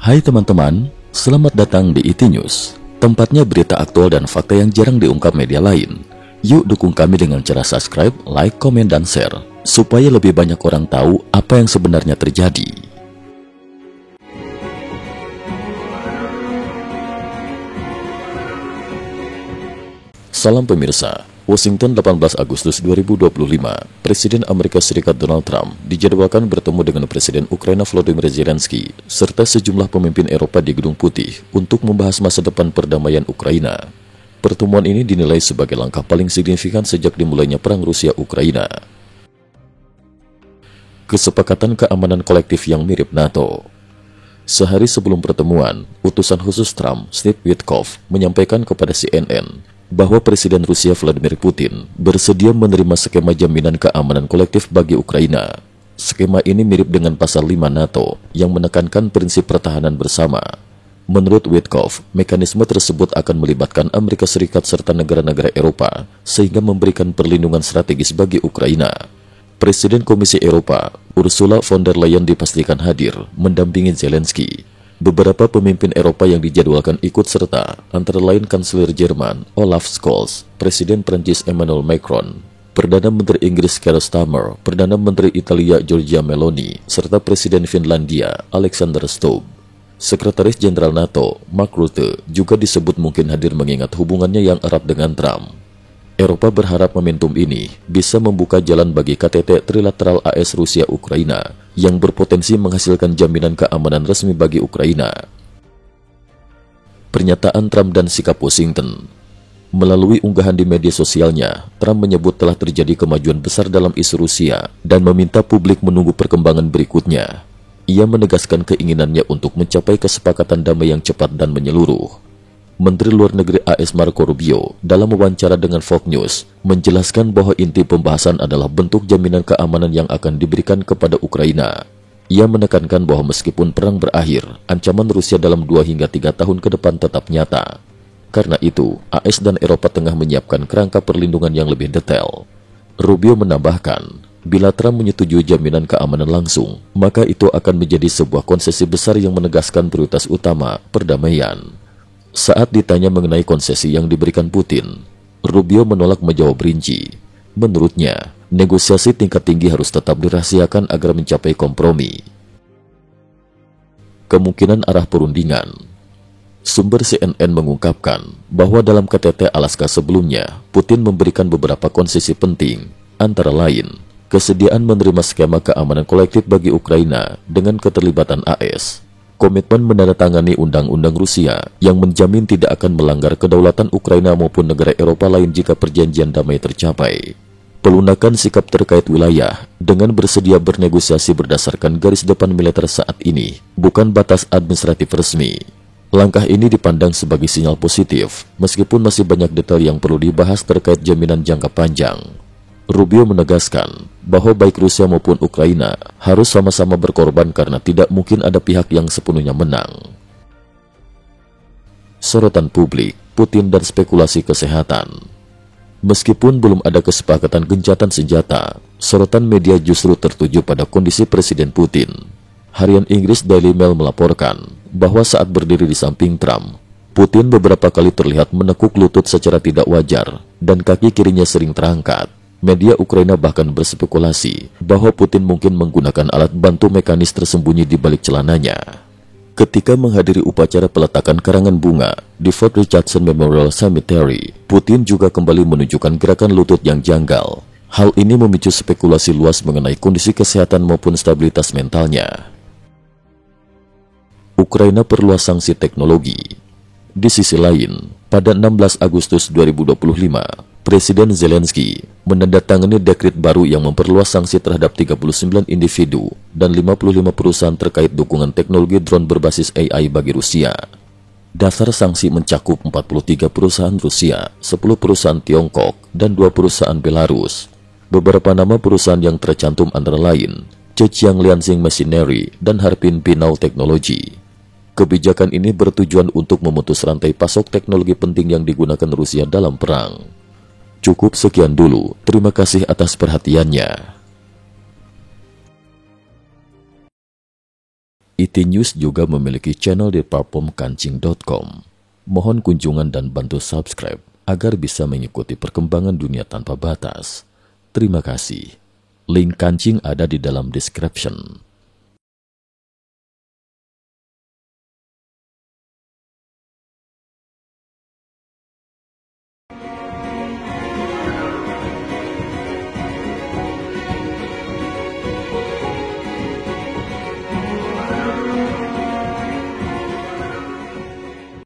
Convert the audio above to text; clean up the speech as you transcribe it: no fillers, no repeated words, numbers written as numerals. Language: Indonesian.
Hai teman-teman, selamat datang di IT News, tempatnya berita aktual dan fakta yang jarang diungkap media lain. Yuk dukung kami dengan cara subscribe, like, komen, dan share, supaya lebih banyak orang tahu apa yang sebenarnya terjadi. Salam pemirsa. Washington 18 Agustus 2025, Presiden Amerika Serikat Donald Trump dijadwalkan bertemu dengan Presiden Ukraina Volodymyr Zelensky serta sejumlah pemimpin Eropa di Gedung Putih untuk membahas masa depan perdamaian Ukraina. Pertemuan ini dinilai sebagai langkah paling signifikan sejak dimulainya perang Rusia-Ukraina. Kesepakatan keamanan kolektif yang mirip NATO. Sehari sebelum pertemuan, utusan khusus Trump, Steve Witkoff, menyampaikan kepada CNN bahwa Presiden Rusia Vladimir Putin bersedia menerima skema jaminan keamanan kolektif bagi Ukraina. Skema ini mirip dengan pasal 5 NATO yang menekankan prinsip pertahanan bersama. Menurut Witkoff, mekanisme tersebut akan melibatkan Amerika Serikat serta negara-negara Eropa sehingga memberikan perlindungan strategis bagi Ukraina. Presiden Komisi Eropa, Ursula von der Leyen dipastikan hadir mendampingi Zelensky. Beberapa pemimpin Eropa yang dijadwalkan ikut serta, antara lain Kanselir Jerman Olaf Scholz, Presiden Prancis Emmanuel Macron, Perdana Menteri Inggris Keir Starmer, Perdana Menteri Italia Giorgia Meloni, serta Presiden Finlandia Alexander Stubb. Sekretaris Jenderal NATO Mark Rutte juga disebut mungkin hadir mengingat hubungannya yang erat dengan Trump. Eropa berharap momentum ini bisa membuka jalan bagi KTT trilateral AS Rusia-Ukraina yang berpotensi menghasilkan jaminan keamanan resmi bagi Ukraina. Pernyataan Trump dan sikap Washington. Melalui unggahan di media sosialnya, Trump menyebut telah terjadi kemajuan besar dalam isu Rusia dan meminta publik menunggu perkembangan berikutnya. Ia menegaskan keinginannya untuk mencapai kesepakatan damai yang cepat dan menyeluruh. Menteri Luar Negeri AS Marco Rubio dalam wawancara dengan Fox News menjelaskan bahwa inti pembahasan adalah bentuk jaminan keamanan yang akan diberikan kepada Ukraina. Ia menekankan bahwa meskipun perang berakhir, ancaman Rusia dalam 2 hingga 3 tahun ke depan tetap nyata. Karena itu, AS dan Eropa tengah menyiapkan kerangka perlindungan yang lebih detail. Rubio menambahkan, bila Trump menyetujui jaminan keamanan langsung, maka itu akan menjadi sebuah konsesi besar yang menegaskan prioritas utama perdamaian. Saat ditanya mengenai konsesi yang diberikan Putin, Rubio menolak menjawab rinci. Menurutnya, negosiasi tingkat tinggi harus tetap dirahasiakan agar mencapai kompromi. Kemungkinan arah perundingan. Sumber CNN mengungkapkan bahwa dalam KTT Alaska sebelumnya, Putin memberikan beberapa konsesi penting, antara lain, kesediaan menerima skema keamanan kolektif bagi Ukraina dengan keterlibatan AS. Komitmen menandatangani undang-undang Rusia yang menjamin tidak akan melanggar kedaulatan Ukraina maupun negara Eropa lain jika perjanjian damai tercapai. Pelunakan sikap terkait wilayah dengan bersedia bernegosiasi berdasarkan garis depan militer saat ini, bukan batas administratif resmi. Langkah ini dipandang sebagai sinyal positif, meskipun masih banyak detail yang perlu dibahas terkait jaminan jangka panjang. Rubio menegaskan bahwa baik Rusia maupun Ukraina harus sama-sama berkorban karena tidak mungkin ada pihak yang sepenuhnya menang. Sorotan publik, Putin dan spekulasi kesehatan. Meskipun belum ada kesepakatan gencatan senjata, sorotan media justru tertuju pada kondisi Presiden Putin. Harian Inggris Daily Mail melaporkan bahwa saat berdiri di samping Trump, Putin beberapa kali terlihat menekuk lutut secara tidak wajar dan kaki kirinya sering terangkat. Media Ukraina bahkan berspekulasi bahwa Putin mungkin menggunakan alat bantu mekanis tersembunyi di balik celananya. Ketika menghadiri upacara peletakan karangan bunga di Fort Richardson Memorial Cemetery, Putin juga kembali menunjukkan gerakan lutut yang janggal. Hal ini memicu spekulasi luas mengenai kondisi kesehatan maupun stabilitas mentalnya. Ukraina perluas sanksi teknologi. Di sisi lain, pada 16 Agustus 2025, Presiden Zelensky menandatangani dekret baru yang memperluas sanksi terhadap 39 individu dan 55 perusahaan terkait dukungan teknologi drone berbasis AI bagi Rusia. Daftar sanksi mencakup 43 perusahaan Rusia, 10 perusahaan Tiongkok, dan 2 perusahaan Belarus. Beberapa nama perusahaan yang tercantum antara lain Zhejiang Liansing Machinery dan Harbin Pinau Technology. Kebijakan ini bertujuan untuk memutus rantai pasok teknologi penting yang digunakan Rusia dalam perang. Cukup sekian dulu, terima kasih atas perhatiannya. IT News juga memiliki channel di platform kancing.com. Mohon kunjungan dan bantu subscribe agar bisa mengikuti perkembangan dunia tanpa batas. Terima kasih. Link kancing ada di dalam description.